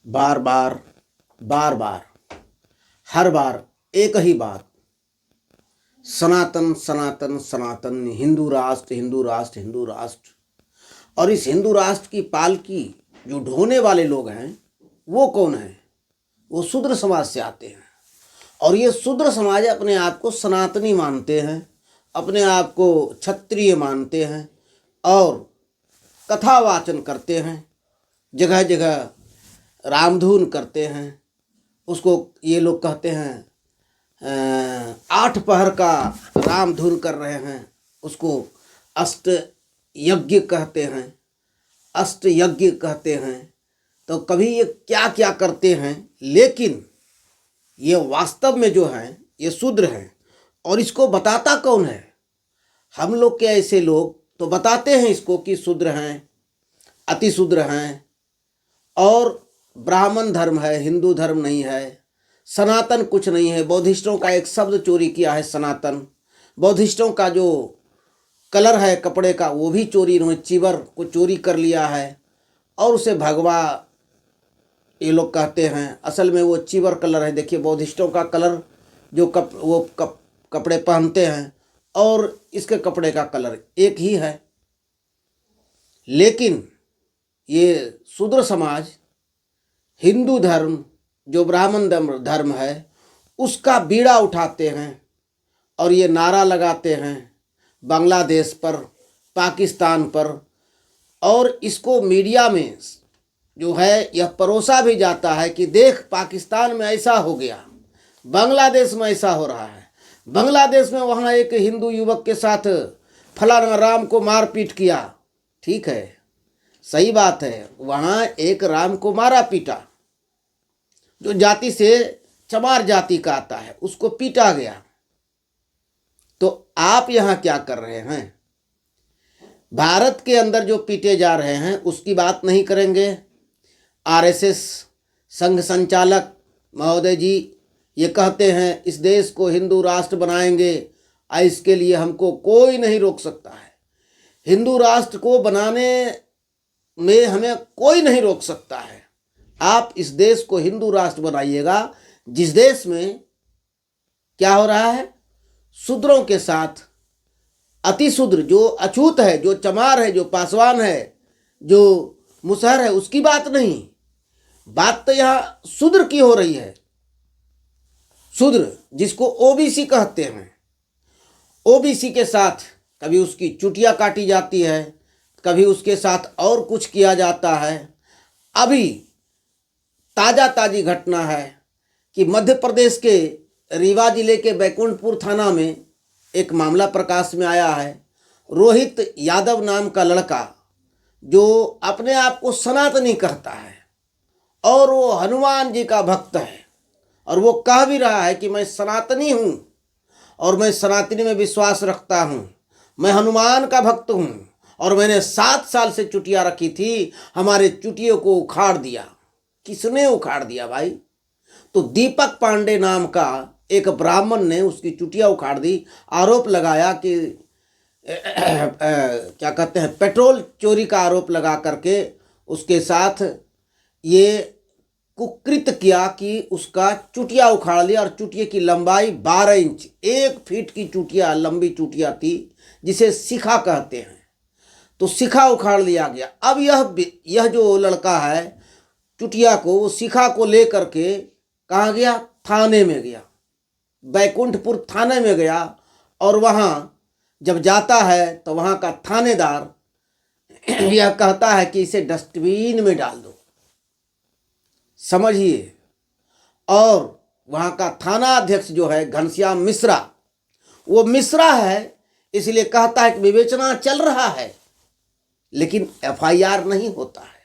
बार बार बार बार हर बार एक ही बात, सनातन सनातन सनातन, हिंदू राष्ट्र हिंदू राष्ट्र हिंदू राष्ट्र। और इस हिंदू राष्ट्र की पालकी जो ढोने वाले लोग हैं वो कौन है? वो शूद्र समाज से आते हैं। और ये शूद्र समाज अपने आप को सनातनी मानते हैं, अपने आप को क्षत्रिय मानते हैं और कथावाचन करते हैं, जगह जगह रामधुन करते हैं। उसको ये लोग कहते हैं 8 पहर का रामधुन कर रहे हैं, उसको अष्ट यज्ञ कहते हैं, अष्ट यज्ञ कहते हैं। तो कभी ये क्या क्या करते हैं, लेकिन ये वास्तव में जो है ये शूद्र हैं। और इसको बताता कौन है? हम लोग के ऐसे लोग तो बताते हैं इसको कि शूद्र हैं, अति शूद्र हैं, और ब्राह्मण धर्म है, हिंदू धर्म नहीं है, सनातन कुछ नहीं है। बौद्धिस्टों का एक शब्द चोरी किया है, सनातन। बौद्धिस्टों का जो कलर है कपड़े का वो भी चोरी, इन्होंने चीवर को चोरी कर लिया है और उसे भगवा ये लोग कहते हैं। असल में वो चीवर कलर है। देखिए बौद्धिस्टों का कलर जो कपड़े पहनते हैं और इसके कपड़े का कलर एक ही है। लेकिन ये शूद्र समाज हिंदू धर्म जो ब्राह्मण धर्म है उसका बीड़ा उठाते हैं और ये नारा लगाते हैं बांग्लादेश पर, पाकिस्तान पर। और इसको मीडिया में जो है यह परोसा भी जाता है कि देख पाकिस्तान में ऐसा हो गया, बांग्लादेश में ऐसा हो रहा है। बांग्लादेश में वहाँ एक हिंदू युवक के साथ फलाना राम को मारपीट किया। ठीक है, सही बात है, वहाँ एक राम को मारा पीटा, जो जाति से चमार जाति का आता है उसको पीटा गया। तो आप यहाँ क्या कर रहे हैं? भारत के अंदर जो पीटे जा रहे हैं उसकी बात नहीं करेंगे। आरएसएस संघ संचालक महोदय जी ये कहते हैं इस देश को हिंदू राष्ट्र बनाएंगे, इसके लिए हमको कोई नहीं रोक सकता है। हिंदू राष्ट्र को बनाने में हमें कोई नहीं रोक सकता है। आप इस देश को हिंदू राष्ट्र बनाइएगा जिस देश में क्या हो रहा है, शूद्रों के साथ अति शूद्र जो अछूत है, जो चमार है, जो पासवान है, जो मुसहर है, उसकी बात नहीं। बात तो यहाँ शूद्र की हो रही है। शूद्र जिसको ओबीसी कहते हैं, ओबीसी के साथ कभी उसकी चुटिया काटी जाती है, कभी उसके साथ और कुछ किया जाता है। अभी ताज़ी घटना है कि मध्य प्रदेश के रीवा जिले के बैकुंठपुर थाना में एक मामला प्रकाश में आया है। रोहित यादव नाम का लड़का जो अपने आप को सनातनी कहता है और वो हनुमान जी का भक्त है, और वो कह भी रहा है कि मैं सनातनी हूँ और मैं सनातनी में विश्वास रखता हूँ, मैं हनुमान का भक्त हूँ और मैंने 7 साल से चुटिया रखी थी, हमारे चुटियों को उखाड़ दिया। किसने उखाड़ दिया भाई? तो दीपक पांडे नाम का एक ब्राह्मण ने उसकी चुटिया उखाड़ दी। आरोप लगाया कि क्या कहते हैं, पेट्रोल चोरी का आरोप लगा करके उसके साथ ये कुकृत किया कि उसका चुटिया उखाड़ लिया। और चुटिया की लंबाई 12 इंच, 1 फीट की चुटिया, लंबी चुटिया थी जिसे शिखा कहते हैं। तो शिखा उखाड़ लिया गया। अब यह जो लड़का है चुटिया को, शिखा को लेकर के कहाँ गया? थाने में गया, बैकुंठपुर थाने में गया। और वहाँ जब जाता है तो वहाँ का थानेदार यह कहता है कि इसे डस्टबिन में डाल दो, समझिए। और वहाँ का थाना अध्यक्ष जो है घनश्याम मिश्रा, वो मिश्रा है इसलिए कहता है कि विवेचना चल रहा है, लेकिन एफआईआर नहीं होता है।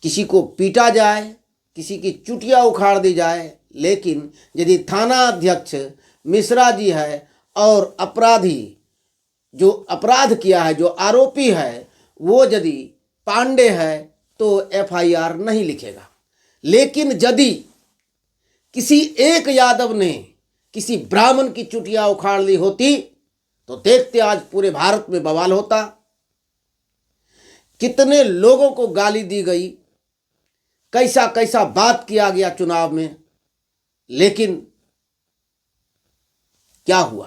किसी को पीटा जाए, किसी की चुटिया उखाड़ दी जाए, लेकिन यदि थाना अध्यक्ष मिश्रा जी है और अपराधी जो अपराध किया है, जो आरोपी है, वो यदि पांडे है तो एफआईआर नहीं लिखेगा। लेकिन यदि किसी एक यादव ने किसी ब्राह्मण की चुटिया उखाड़ ली होती तो देखते आज पूरे भारत में बवाल होता। कितने लोगों को गाली दी गई, कैसा कैसा बात किया गया चुनाव में, लेकिन क्या हुआ?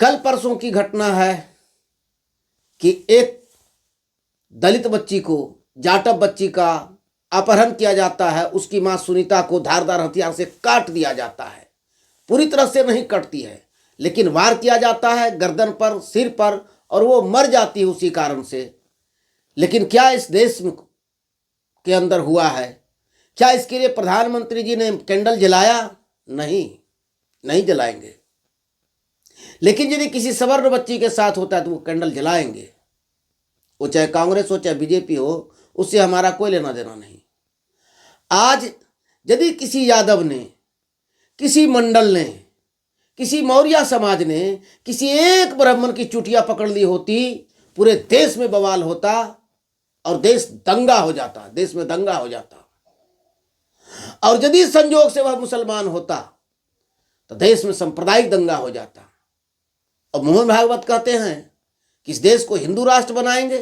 कल परसों की घटना है कि एक दलित बच्ची को, जाटव बच्ची का अपहरण किया जाता है। उसकी मां सुनीता को धारदार हथियार से काट दिया जाता है। पूरी तरह से नहीं कटती है, लेकिन वार किया जाता है गर्दन पर, सिर पर, और वो मर जाती है उसी कारण से। लेकिन क्या इस देश के अंदर हुआ है? क्या इसके लिए प्रधानमंत्री जी ने कैंडल जलाया? नहीं, नहीं जलाएंगे। लेकिन यदि किसी सवर्ण बच्ची के साथ होता है तो वो कैंडल जलाएंगे। वो चाहे कांग्रेस हो चाहे बीजेपी हो, उससे हमारा कोई लेना देना नहीं। आज यदि किसी यादव ने, किसी मंडल ने, किसी मौर्य समाज ने किसी एक ब्राह्मण की चुटिया पकड़ ली होती, पूरे देश में बवाल होता और देश दंगा हो जाता, देश में दंगा हो जाता। और यदि संयोग से वह मुसलमान होता तो देश में सांप्रदायिक दंगा हो जाता। और मोहन भागवत कहते हैं कि इस देश को हिंदू राष्ट्र बनाएंगे।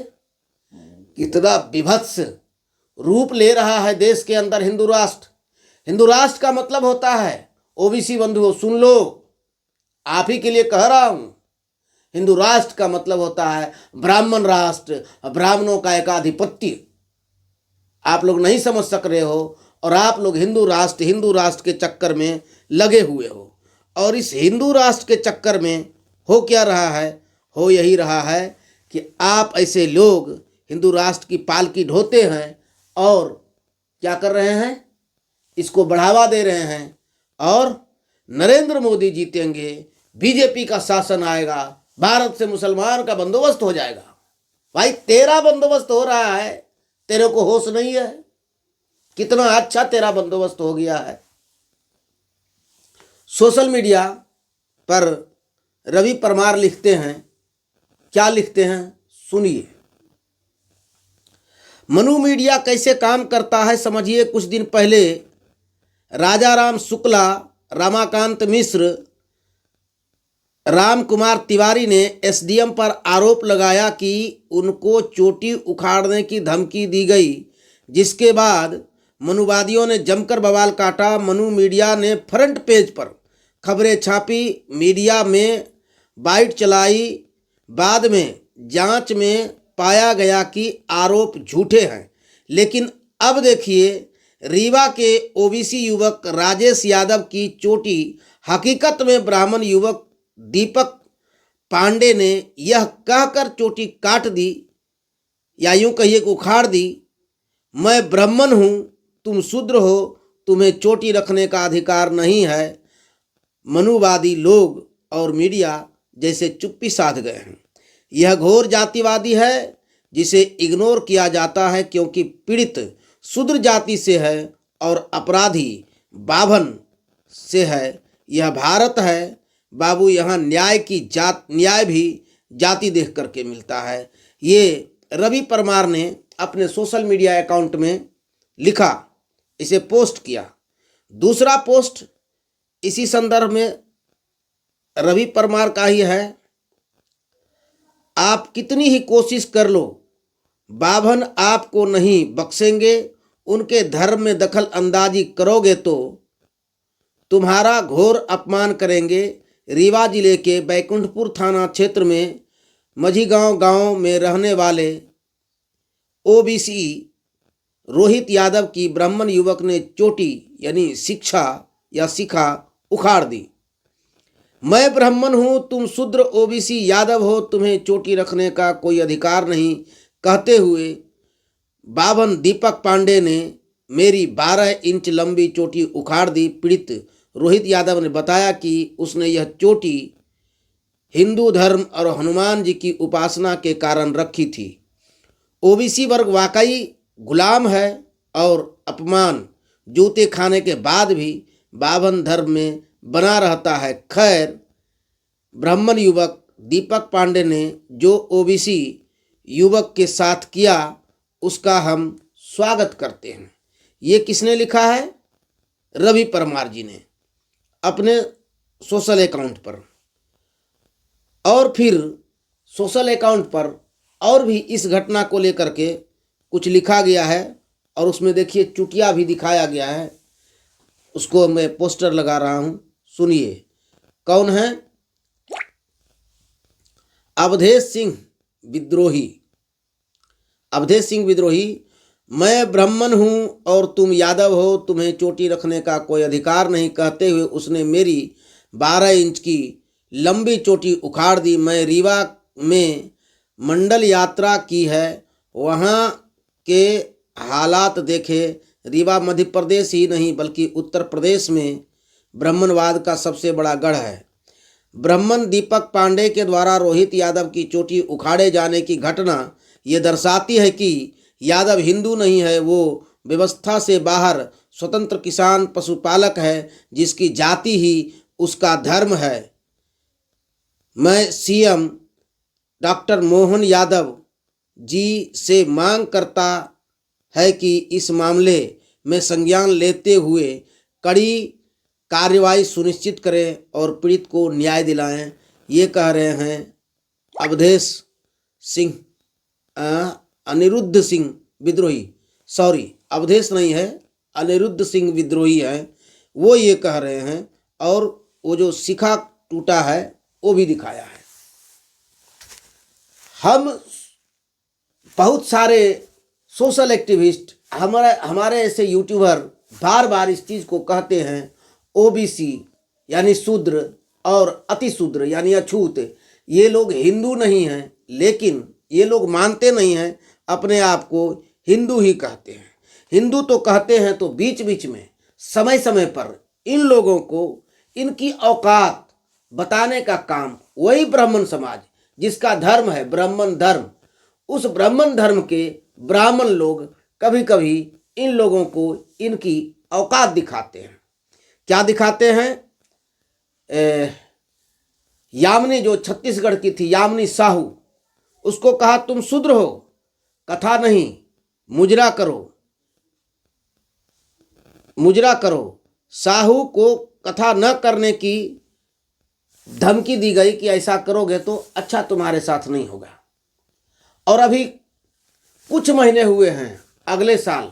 कितना विभत्स रूप ले रहा है देश के अंदर हिंदू राष्ट्र। हिंदू राष्ट्र का मतलब होता है, ओबीसी बंधुओं सुन लो, आप ही के लिए कह रहा हूं, हिंदू राष्ट्र का मतलब होता है ब्राह्मण राष्ट्र, ब्राह्मणों का एकाधिपत्य। आप लोग नहीं समझ सक रहे हो और आप लोग हिंदू राष्ट्र के चक्कर में लगे हुए हो। और इस हिंदू राष्ट्र के चक्कर में हो क्या रहा है? हो यही रहा है कि आप ऐसे लोग हिंदू राष्ट्र की पालकी ढोते हैं और क्या कर रहे हैं? इसको बढ़ावा दे रहे हैं। और नरेंद्र मोदी जीतेंगे, बीजेपी का शासन आएगा, भारत से मुसलमान का बंदोबस्त हो जाएगा। भाई तेरा बंदोबस्त हो रहा है, तेरे को होश नहीं है? कितना अच्छा तेरा बंदोबस्त हो गया है। सोशल मीडिया पर रवि परमार लिखते हैं, क्या लिखते हैं सुनिए। मनु मीडिया कैसे काम करता है समझिए। कुछ दिन पहले राजाराम शुक्ला, रमाकांत मिश्र, राम कुमार तिवारी ने एसडीएम पर आरोप लगाया कि उनको चोटी उखाड़ने की धमकी दी गई, जिसके बाद मनुवादियों ने जमकर बवाल काटा। मनु मीडिया ने फ्रंट पेज पर खबरें छापी, मीडिया में बाइट चलाई। बाद में जांच में पाया गया कि आरोप झूठे हैं। लेकिन अब देखिए, रीवा के ओबीसी युवक राजेश यादव की चोटी हकीकत में ब्राह्मण युवक दीपक पांडे ने यह कहकर चोटी काट दी, या यूं कहिए कि उखाड़ दी, मैं ब्राह्मण हूं, तुम शूद्र हो, तुम्हें चोटी रखने का अधिकार नहीं है। मनुवादी लोग और मीडिया जैसे चुप्पी साध गए हैं। यह घोर जातिवादी है जिसे इग्नोर किया जाता है, क्योंकि पीड़ित शूद्र जाति से है और अपराधी बाभन से है। यह भारत है बाबू, यहाँ न्याय भी जाति देख करके मिलता है। ये रवि परमार ने अपने सोशल मीडिया अकाउंट में लिखा, इसे पोस्ट किया। दूसरा पोस्ट इसी संदर्भ में रवि परमार का ही है। आप कितनी ही कोशिश कर लो, बाभन आपको नहीं बख्शेंगे। उनके धर्म में दखल अंदाजी करोगे तो तुम्हारा घोर अपमान करेंगे। रीवा जिले के बैकुंठपुर थाना क्षेत्र में मझीगांव गांव में रहने वाले ओबीसी रोहित यादव की ब्राह्मण युवक ने चोटी यानी शिखा उखाड़ दी। मैं ब्राह्मण हूं, तुम शूद्र ओबीसी यादव हो, तुम्हें चोटी रखने का कोई अधिकार नहीं कहते हुए बाभन दीपक पांडे ने मेरी 12 इंच लंबी चोटी उखाड़ दी। पीड़ित रोहित यादव ने बताया कि उसने यह चोटी हिंदू धर्म और हनुमान जी की उपासना के कारण रखी थी। ओबीसी वर्ग वाकई गुलाम है और अपमान जूते खाने के बाद भी बाभन धर्म में बना रहता है। खैर, ब्राह्मण युवक दीपक पांडे ने जो ओबीसी युवक के साथ किया उसका हम स्वागत करते हैं। ये किसने लिखा है? रवि परमार जी ने अपने सोशल अकाउंट पर। और फिर सोशल अकाउंट पर और भी इस घटना को लेकर के कुछ लिखा गया है और उसमें देखिए चुटिया भी दिखाया गया है। उसको मैं पोस्टर लगा रहा हूं, सुनिए। कौन है? अवधेश सिंह विद्रोही। अवधेश सिंह विद्रोही, मैं ब्राह्मण हूं और तुम यादव हो, तुम्हें चोटी रखने का कोई अधिकार नहीं, कहते हुए उसने मेरी 12 इंच की लंबी चोटी उखाड़ दी। मैं रीवा में मंडल यात्रा की है, वहाँ के हालात देखे। रीवा मध्य प्रदेश ही नहीं बल्कि उत्तर प्रदेश में ब्राह्मणवाद का सबसे बड़ा गढ़ है। ब्राह्मण दीपक पांडे के द्वारा रोहित यादव की चोटी उखाड़े जाने की घटना ये दर्शाती है कि यादव हिंदू नहीं है, वो व्यवस्था से बाहर स्वतंत्र किसान पशुपालक है जिसकी जाति ही उसका धर्म है। मैं सीएम डॉक्टर मोहन यादव जी से मांग करता है कि इस मामले में संज्ञान लेते हुए कड़ी कार्रवाई सुनिश्चित करें और पीड़ित को न्याय दिलाएं। ये कह रहे हैं अवधेश सिंह अनिरुद्ध सिंह विद्रोही। सॉरी, अवधेश नहीं है, अनिरुद्ध सिंह विद्रोही है, वो ये कह रहे हैं। और वो जो शिखा टूटा है वो भी दिखाया है। हम बहुत सारे सोशल एक्टिविस्ट, हमारे ऐसे यूट्यूबर बार बार इस चीज़ को कहते हैं, ओबीसी यानी शूद्र और अतिशूद्र यानी अछूत, ये लोग हिंदू नहीं हैं, लेकिन ये लोग मानते नहीं हैं, अपने आप को हिंदू ही कहते हैं। हिंदू तो कहते हैं, तो बीच बीच में समय समय पर इन लोगों को इनकी औकात बताने का काम वही ब्राह्मण समाज, जिसका धर्म है ब्राह्मण धर्म, उस ब्राह्मण धर्म के ब्राह्मण लोग कभी कभी इन लोगों को इनकी औकात दिखाते हैं। क्या दिखाते हैं? यामिनी जो छत्तीसगढ़ की थी, यामिनी साहू, उसको कहा तुम शूद्र हो, कथा नहीं, मुजरा करो, मुजरा करो। साहू को कथा न करने की धमकी दी गई कि ऐसा करोगे तो अच्छा तुम्हारे साथ नहीं होगा। और अभी कुछ महीने हुए हैं, अगले साल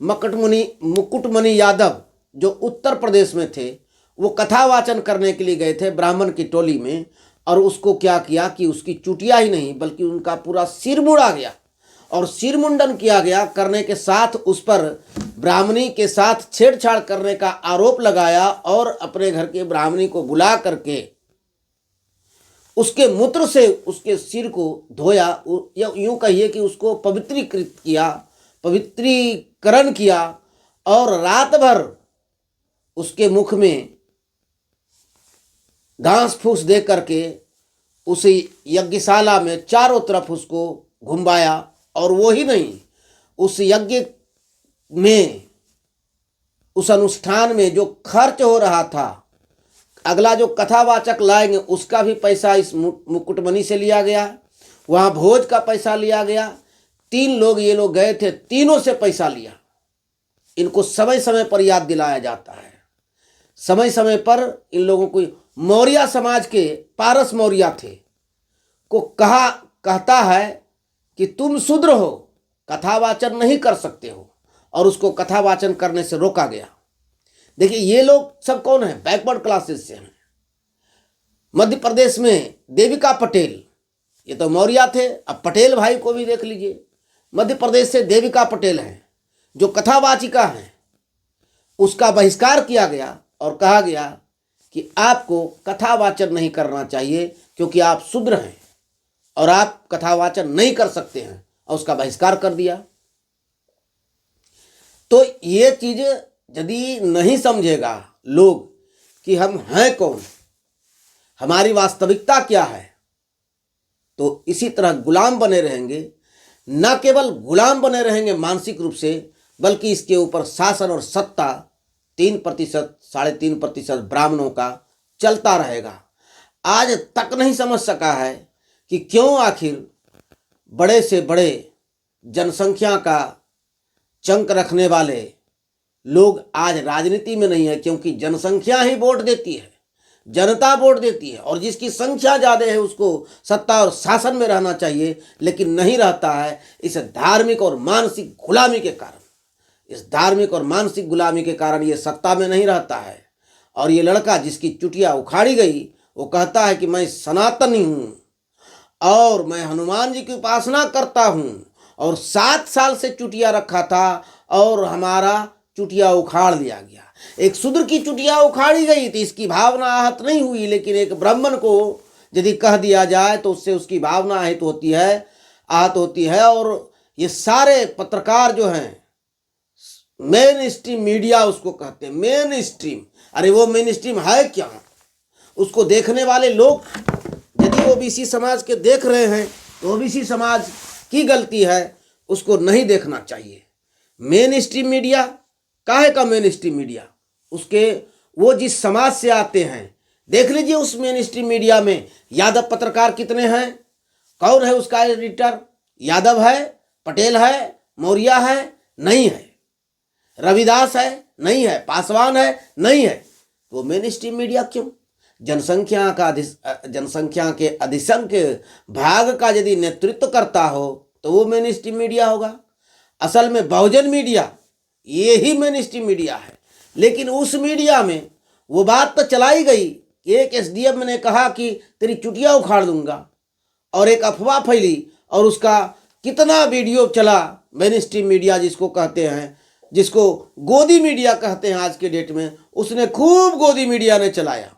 मुकुटमणि यादव जो उत्तर प्रदेश में थे, वो कथा वाचन करने के लिए गए थे ब्राह्मण की टोली में, और उसको क्या किया कि उसकी चुटिया ही नहीं बल्कि उनका पूरा सिर मुड़ा गया और सिर मुंडन किया गया। करने के साथ उस पर ब्राह्मणी के साथ छेड़छाड़ करने का आरोप लगाया और अपने घर के ब्राह्मणी को बुला करके उसके मूत्र से उसके सिर को धोया, या यूँ कहिए कि उसको पवित्रीकृत किया, पवित्रीकरण किया, और रात भर उसके मुख में घास फूस दे करके उसी यज्ञशाला में चारों तरफ उसको घुमाया। और वो ही नहीं, उस यज्ञ में, उस अनुष्ठान में जो खर्च हो रहा था, अगला जो कथावाचक लाएंगे उसका भी पैसा इस मुकुटमणि से लिया गया, वहाँ भोज का पैसा लिया गया। 3 लोग ये लोग गए थे, तीनों से पैसा लिया। इनको समय समय पर याद दिलाया जाता है। समय समय पर इन लोगों को, मौर्य समाज के पारस मौर्य थे, को कहता है कि तुम शूद्र हो, कथावाचन नहीं कर सकते हो, और उसको कथावाचन करने से रोका गया। देखिए ये लोग सब कौन है? बैकवर्ड क्लासेस से हैं। मध्य प्रदेश में देविका पटेल, ये तो मौर्य थे, अब पटेल भाई को भी देख लीजिए। मध्य प्रदेश से देविका पटेल हैं जो कथावाचिका हैं, उसका बहिष्कार किया गया और कहा गया कि आपको कथावाचन नहीं करना चाहिए क्योंकि आप शूद्र हैं और आप कथावाचन नहीं कर सकते हैं, और उसका बहिष्कार कर दिया। तो ये चीज़ यदि नहीं समझेगा लोग कि हम हैं कौन, हमारी वास्तविकता क्या है, तो इसी तरह गुलाम बने रहेंगे। न केवल गुलाम बने रहेंगे मानसिक रूप से, बल्कि इसके ऊपर शासन और सत्ता 3%, 3.5% ब्राह्मणों का चलता रहेगा। आज तक नहीं समझ सका है कि क्यों आखिर बड़े से बड़े जनसंख्या का चंक रखने वाले लोग आज राजनीति में नहीं है, क्योंकि जनसंख्या ही वोट देती है। जनता वोट देती है और जिसकी संख्या ज़्यादा है उसको सत्ता और शासन में रहना चाहिए, लेकिन नहीं रहता है इस धार्मिक और मानसिक गुलामी के कारण। इस धार्मिक और मानसिक गुलामी के कारण ये सत्ता में नहीं रहता है। और ये लड़का जिसकी चुटिया उखाड़ी गई वो कहता है कि मैं सनातनी हूँ और मैं हनुमान जी की उपासना करता हूँ और 7 साल से चुटिया रखा था और हमारा चुटिया उखाड़ लिया गया। एक शूद्र की चुटिया उखाड़ी गई तो इसकी भावना आहत नहीं हुई, लेकिन एक ब्राह्मण को यदि कह दिया जाए तो उससे उसकी भावना आहत होती है। और ये सारे पत्रकार जो हैं, मेन स्ट्रीम मीडिया उसको कहते हैं, मेन स्ट्रीम। अरे वो मेन स्ट्रीम है क्या? उसको देखने वाले लोग यदि ओबीसी समाज के देख रहे हैं तो ओबीसी समाज की गलती है, उसको नहीं देखना चाहिए। मेन स्ट्रीम मीडिया काहे का मेन स्ट्रीम मीडिया? उसके वो जिस समाज से आते हैं, देख लीजिए उस मेन स्ट्रीम मीडिया में यादव पत्रकार कितने हैं, कौन है उसका एडिटर? यादव है, पटेल है, मौर्य है? नहीं है। रविदास है? नहीं है। पासवान है? नहीं है। तो मेन स्ट्रीम मीडिया क्यों? जनसंख्या के अधिसंख्य भाग का यदि नेतृत्व करता हो तो वो मेन स्ट्रीम मीडिया होगा। असल में बहुजन मीडिया ये ही मेन स्ट्रीम मीडिया है। लेकिन उस मीडिया में वो बात तो चलाई गई कि एक एसडीएम ने कहा कि तेरी चुटिया उखाड़ दूंगा, और एक अफवाह फैली और उसका कितना वीडियो चला। मेन स्ट्रीम मीडिया जिसको कहते हैं, जिसको गोदी मीडिया कहते हैं आज के डेट में, उसने खूब गोदी मीडिया ने चलाया।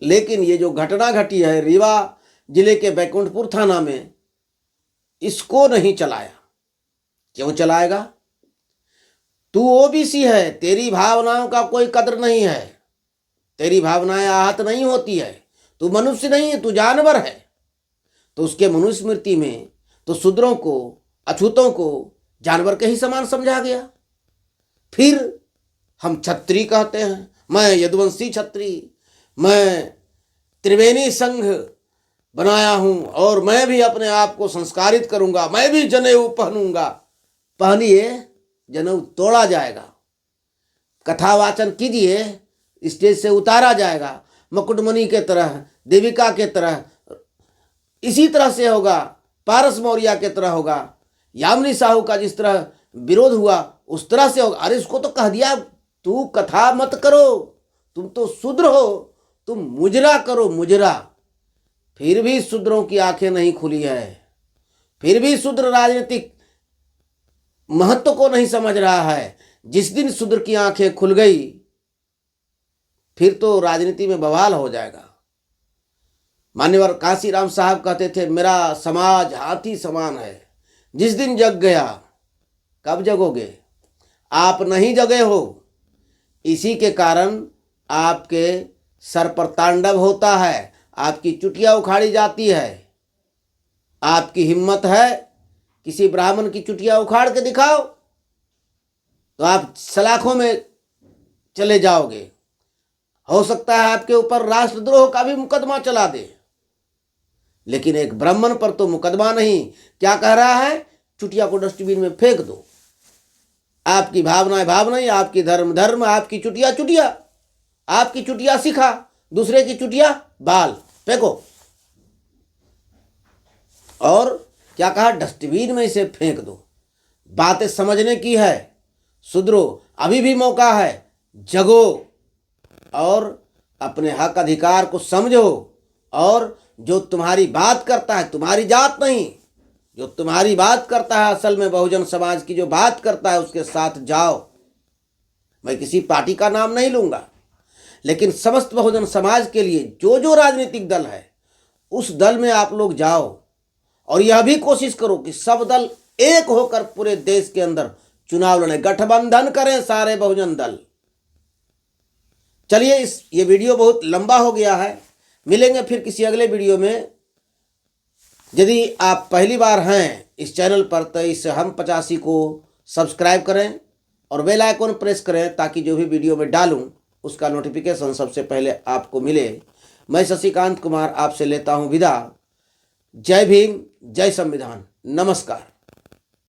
लेकिन ये जो घटना घटी है रीवा जिले के बैकुंठपुर थाना में, इसको नहीं चलाया। क्यों चलाएगा? तू ओबीसी है, तेरी भावनाओं का कोई कदर नहीं है, तेरी भावनाएं आहत नहीं होती है, तू मनुष्य नहीं है, तू जानवर है। तो उसके मनुस्मृति में तो शूद्रों को, अछूतों को जानवर के ही समान समझा गया। फिर हम छत्री कहते हैं, मैं यदुवंशी छत्री, मैं त्रिवेणी संघ बनाया हूं और मैं भी अपने आप को संस्कारित करूंगा, मैं भी जनेऊ पहनूंगा। पहनिए, जनेऊ तोड़ा जाएगा। कथावाचन कीजिए, स्टेज से उतारा जाएगा। मुकुटमणि के तरह, देविका के तरह, इसी तरह से होगा। पारस मौर्य के तरह होगा। यामिनी साहू का जिस तरह विरोध हुआ उस तरह से होगा। अरे उसको तो कह दिया तू कथा मत करो, तुम तो शूद्र हो, तुम मुजरा करो, मुजरा। फिर भी शूद्रों की आंखें नहीं खुली है, फिर भी शूद्र राजनीतिक महत्व को नहीं समझ रहा है। जिस दिन शूद्र की आंखें खुल गई फिर तो राजनीति में बवाल हो जाएगा। मान्यवर कांशीराम साहब कहते थे, मेरा समाज हाथी समान है। जिस दिन जग गया, कब जगोगे? आप नहीं जगे हो, इसी के कारण आपके सर पर तांडव होता है, आपकी चुटिया उखाड़ी जाती है। आपकी हिम्मत है किसी ब्राह्मण की चुटिया उखाड़ के दिखाओ तो आप सलाखों में चले जाओगे। हो सकता है आपके ऊपर राष्ट्रद्रोह का भी मुकदमा चला दे, लेकिन एक ब्राह्मण पर तो मुकदमा नहीं। क्या कह रहा है? चुटिया को डस्टबिन में फेंक दो। आपकी भावनाएं भावनाएं, आपकी धर्म धर्म, आपकी चुटिया चुटिया, आपकी चुटिया सिखा, दूसरे की चुटिया बाल फेंको। और क्या कहा? डस्टबिन में इसे फेंक दो। बातें समझने की है। शूद्रों, अभी भी मौका है, जगो और अपने हक अधिकार को समझो। और जो तुम्हारी बात करता है, तुम्हारी जात नहीं, जो तुम्हारी बात करता है, असल में बहुजन समाज की जो बात करता है, उसके साथ जाओ। मैं किसी पार्टी का नाम नहीं लूंगा, लेकिन समस्त बहुजन समाज के लिए जो जो राजनीतिक दल है उस दल में आप लोग जाओ और यह भी कोशिश करो कि सब दल एक होकर पूरे देश के अंदर चुनाव लड़े, गठबंधन करें सारे बहुजन दल। चलिए, ये वीडियो बहुत लंबा हो गया है, मिलेंगे फिर किसी अगले वीडियो में। यदि आप पहली बार हैं इस चैनल पर तो इस हम 85 को सब्सक्राइब करें और बेल आइकन प्रेस करें ताकि जो भी वीडियो में डालूं उसका नोटिफिकेशन सबसे पहले आपको मिले। मैं शशिकांत कुमार आपसे लेता हूं विदा। जय भीम, जय संविधान, नमस्कार।